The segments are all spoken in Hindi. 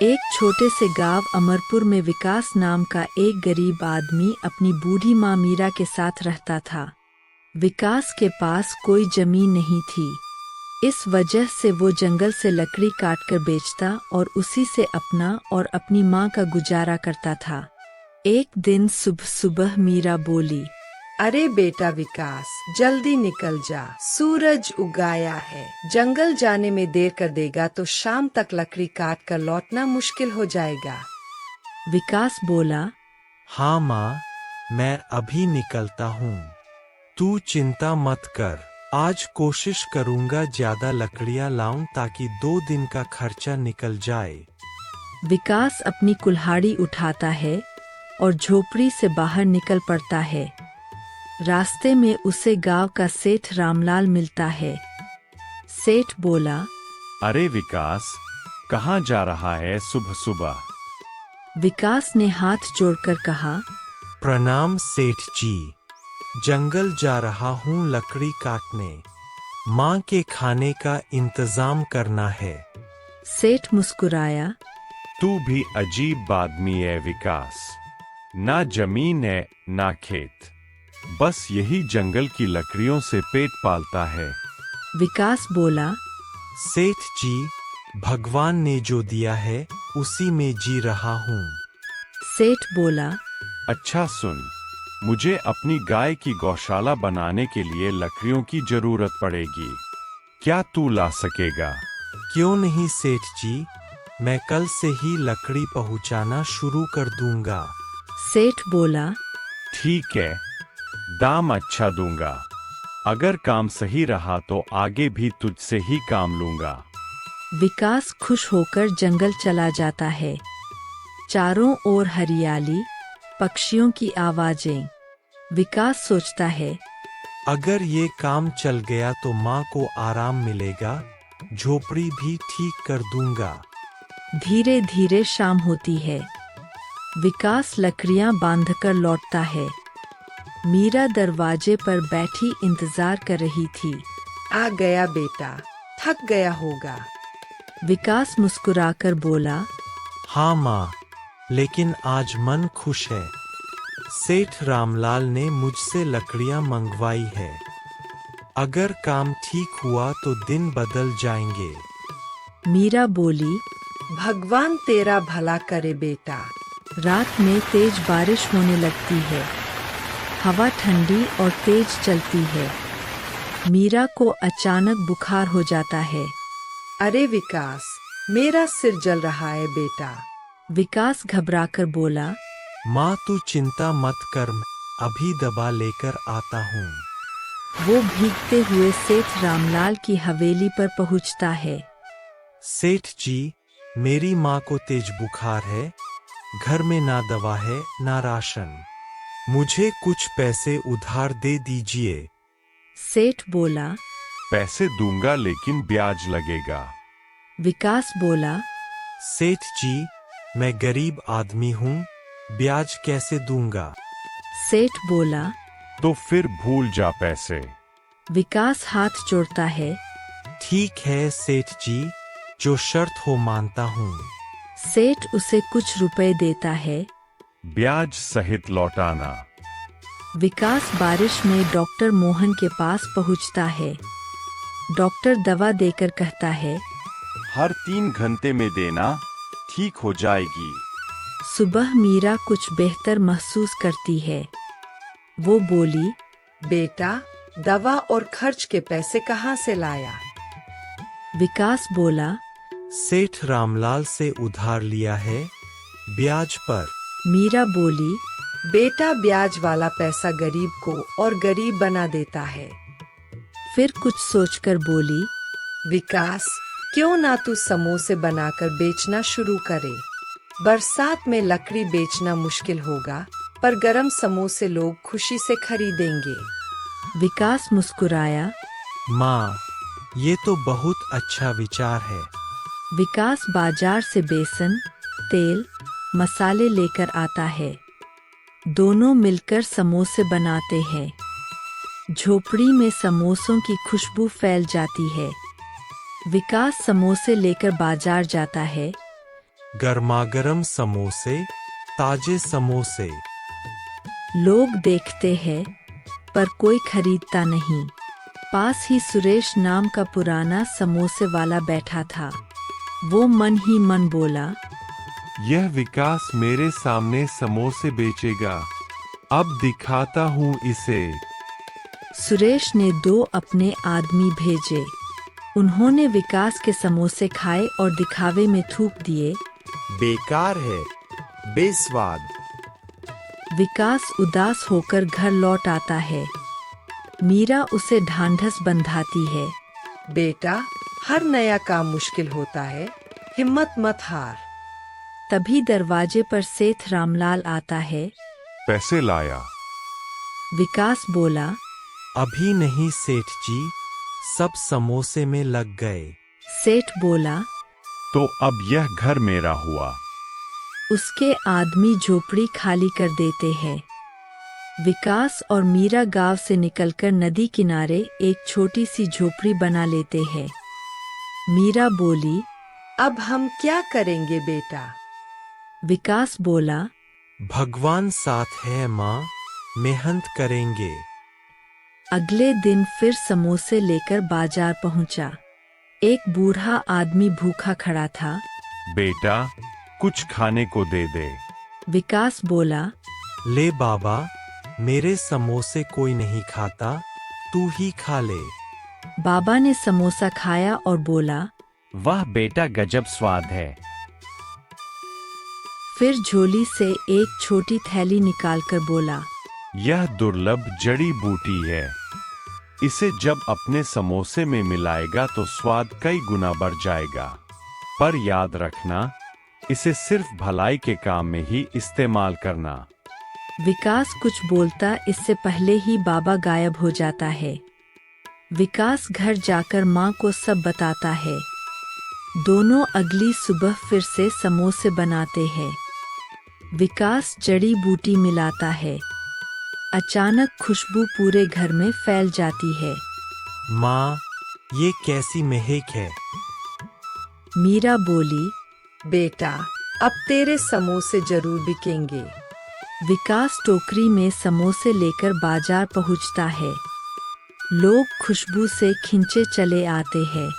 एक छोटे से गांव अमरपुर में विकास नाम का एक गरीब आदमी अपनी बूढ़ी माँ मीरा के साथ रहता था। विकास के पास कोई जमीन नहीं थी। इस वजह से वो जंगल से लकड़ी काटकर बेचता और उसी से अपना और अपनी माँ का गुजारा करता था। एक दिन सुबह सुबह मीरा बोली, अरे बेटा विकास, जल्दी निकल जा, सूरज उगाया है। जंगल जाने में देर कर देगा तो शाम तक लकड़ी काट कर लौटना मुश्किल हो जाएगा। विकास बोला, हाँ माँ, मैं अभी निकलता हूँ। तू चिंता मत कर, आज कोशिश करूँगा ज्यादा लकड़ियाँ लाऊं ताकि 2 दिन का खर्चा निकल जाए। विकास अपनी कुल्हाड़ी उठाता है और झोपड़ी से बाहर निकल पड़ता है। रास्ते में उसे गांव का सेठ रामलाल मिलता है। सेठ बोला, अरे विकास, कहाँ जा रहा है सुबह सुबह? विकास ने हाथ जोड़कर कहा, प्रणाम सेठ जी, जंगल जा रहा हूँ लकड़ी काटने। माँ के खाने का इंतजाम करना है। सेठ मुस्कुराया, तू भी अजीब आदमी है विकास। ना जमीन है ना खेत, बस यही जंगल की लकड़ियों से पेट पालता है। विकास बोला, सेठ जी, भगवान ने जो दिया है उसी में जी रहा हूँ। सेठ बोला, अच्छा सुन, मुझे अपनी गाय की गौशाला बनाने के लिए लकड़ियों की जरूरत पड़ेगी। क्या तू ला सकेगा? क्यों नहीं सेठ जी, मैं कल से ही लकड़ी पहुँचाना शुरू कर दूंगा। सेठ बोला, ठीक है, दाम अच्छा दूंगा। अगर काम सही रहा तो आगे भी तुझसे ही काम लूंगा। विकास खुश होकर जंगल चला जाता है। चारों ओर हरियाली, पक्षियों की आवाजें। विकास सोचता है, अगर ये काम चल गया तो माँ को आराम मिलेगा, झोपड़ी भी ठीक कर दूंगा। धीरे धीरे शाम होती है। विकास लकड़ियां बांधकर लौटता है। मीरा दरवाजे पर बैठी इंतजार कर रही थी। आ गया बेटा, थक गया होगा। विकास मुस्कुराकर बोला, हाँ माँ, लेकिन आज मन खुश है। सेठ रामलाल ने मुझसे लकड़ियाँ मंगवाई है। अगर काम ठीक हुआ तो दिन बदल जाएंगे। मीरा बोली, भगवान तेरा भला करे बेटा। रात में तेज बारिश होने लगती है। हवा ठंडी और तेज चलती है। मीरा को अचानक बुखार हो जाता है। अरे विकास, मेरा सिर जल रहा है बेटा। विकास घबराकर बोला, माँ तू चिंता मत कर, मैं अभी दवा लेकर आता हूँ। वो भीगते हुए सेठ रामलाल की हवेली पर पहुँचता है। सेठ जी, मेरी माँ को तेज बुखार है। घर में ना दवा है ना राशन। मुझे कुछ पैसे उधार दे दीजिए। सेठ बोला, पैसे दूंगा लेकिन ब्याज लगेगा। विकास बोला, सेठ जी, मैं गरीब आदमी हूँ, ब्याज कैसे दूंगा? सेठ बोला, तो फिर भूल जा पैसे। विकास हाथ जोड़ता है। ठीक है सेठ जी, जो शर्त हो मानता हूँ। सेठ उसे कुछ रुपए देता है। ब्याज सहित लौटाना। विकास बारिश में डॉक्टर मोहन के पास पहुंचता है। डॉक्टर दवा देकर कहता है, हर 3 घंटे में देना, ठीक हो जाएगी। सुबह मीरा कुछ बेहतर महसूस करती है। वो बोली, बेटा, दवा और खर्च के पैसे कहाँ से लाया? विकास बोला, सेठ रामलाल से उधार लिया है, ब्याज पर। मीरा बोली, बेटा, ब्याज वाला पैसा गरीब को और गरीब बना देता है। फिर कुछ सोचकर बोली, विकास, क्यों ना तू समोसे बनाकर बेचना शुरू करे। बरसात में लकड़ी बेचना मुश्किल होगा, पर गरम समोसे लोग खुशी से खरीदेंगे। विकास मुस्कुराया। माँ, ये तो बहुत अच्छा विचार है। विकास बाजार से बेसन, तेल, मसाले लेकर आता है। दोनों मिलकर समोसे बनाते हैं। झोपड़ी में समोसों की खुशबू फैल जाती है। विकास समोसे लेकर बाजार जाता है। गर्मागर्म समोसे, ताजे समोसे। लोग देखते हैं पर कोई खरीदता नहीं। पास ही सुरेश नाम का पुराना समोसे वाला बैठा था। वो मन ही मन बोला, यह विकास मेरे सामने समोसे बेचेगा। अब दिखाता हूँ इसे। सुरेश ने 2 अपने आदमी भेजे। उन्होंने विकास के समोसे खाए और दिखावे में थूक दिए। बेकार है, बेस्वाद। विकास उदास होकर घर लौट आता है। मीरा उसे ढांढस बंधाती है। बेटा, हर नया काम मुश्किल होता है, हिम्मत मत हार। तभी दरवाजे पर सेठ रामलाल आता है। पैसे लाया। विकास बोला, अभी नहीं सेठ जी, सब समोसे में लग गए। सेठ बोला, तो अब यह घर मेरा हुआ। उसके आदमी झोपड़ी खाली कर देते हैं। विकास और मीरा गांव से निकलकर नदी किनारे एक छोटी सी झोपड़ी बना लेते हैं। मीरा बोली, अब हम क्या करेंगे बेटा? विकास बोला, भगवान साथ है माँ, मेहनत करेंगे। अगले दिन फिर समोसे लेकर बाजार पहुंचा। एक बूढ़ा आदमी भूखा खड़ा था। बेटा, कुछ खाने को दे दे। विकास बोला, ले बाबा, मेरे समोसे कोई नहीं खाता, तू ही खा ले। बाबा ने समोसा खाया और बोला, वाह बेटा, गजब स्वाद है। फिर झोली से एक छोटी थैली निकालकर बोला, यह दुर्लभ जड़ी बूटी है। इसे जब अपने समोसे में मिलाएगा तो स्वाद कई गुना बढ़ जाएगा। पर याद रखना, इसे सिर्फ भलाई के काम में ही इस्तेमाल करना। विकास कुछ बोलता इससे पहले ही बाबा गायब हो जाता है। विकास घर जाकर माँ को सब बताता है। दोनों अगली सुबह फिर से समोसे बनाते हैं। विकास जड़ी बूटी मिलाता है। अचानक खुशबू पूरे घर में फैल जाती है। माँ, ये कैसी महक है? मीरा बोली, बेटा, अब तेरे समोसे जरूर बिकेंगे। विकास टोकरी में समोसे लेकर बाजार पहुंचता है। लोग खुशबू से खिंचे चले आते हैं।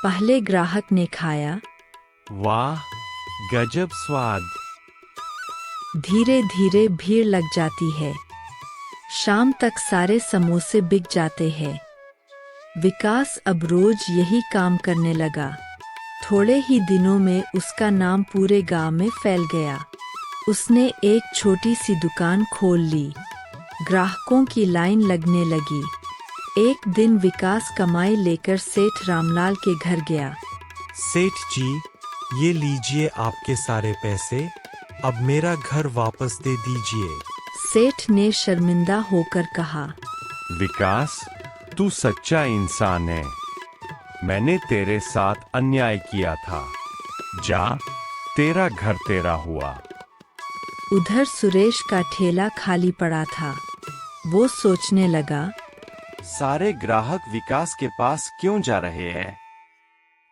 पहले ग्राहक ने खाया। वाह, गजब स्वाद। धीरे धीरे भीड़ लग जाती है। शाम तक सारे समोसे बिक जाते हैं। विकास अब रोज यही काम करने लगा। थोड़े ही दिनों में उसका नाम पूरे गांव में फैल गया। उसने एक छोटी सी दुकान खोल ली। ग्राहकों की लाइन लगने लगी। एक दिन विकास कमाई लेकर सेठ रामलाल के घर गया। सेठ जी, ये लीजिए आपके सारे पैसे, अब मेरा घर वापस दे दीजिए। सेठ ने शर्मिंदा होकर कहा, विकास, तू सच्चा इंसान है। मैंने तेरे साथ अन्याय किया था। जा, तेरा घर तेरा हुआ। उधर सुरेश का ठेला खाली पड़ा था। वो सोचने लगा, सारे ग्राहक विकास के पास क्यों जा रहे हैं?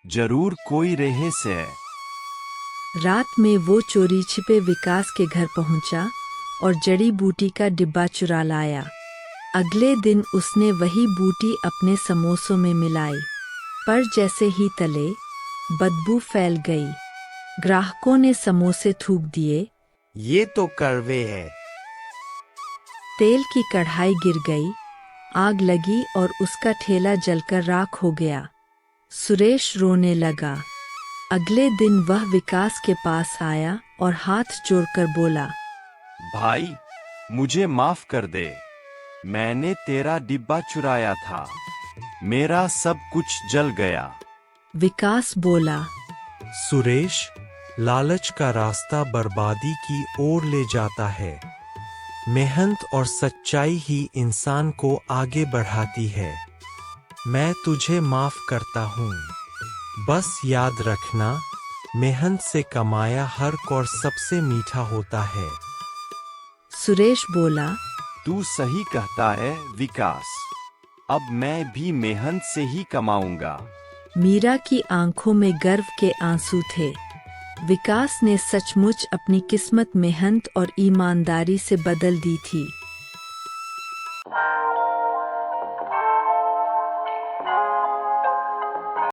जरूर कोई रहस्य है। रात में वो चोरी छिपे विकास के घर पहुंचा और जड़ी बूटी का डिब्बा चुरा लाया। अगले दिन उसने वही बूटी अपने समोसों में मिलाई, पर जैसे ही तले, बदबू फैल गई। ग्राहकों ने समोसे थूक दिए। ये तो कड़वे है। तेल की कढ़ाई गिर गई, आग लगी और उसका ठेला जलकर राख हो गया। सुरेश रोने लगा। अगले दिन वह विकास के पास आया और हाथ जोड़कर बोला, भाई, मुझे माफ कर दे। मैंने तेरा डिब्बा चुराया था। मेरा सब कुछ जल गया। विकास बोला, सुरेश, लालच का रास्ता बर्बादी की ओर ले जाता है। मेहनत और सच्चाई ही इंसान को आगे बढ़ाती है। मैं तुझे माफ करता हूँ। बस याद रखना, मेहनत से कमाया हर कौर सबसे मीठा होता है। सुरेश बोला, तू सही कहता है विकास। अब मैं भी मेहनत से ही कमाऊंगा। मीरा की आंखों में गर्व के आंसू थे। विकास ने सचमुच अपनी किस्मत मेहनत और ईमानदारी से बदल दी थी।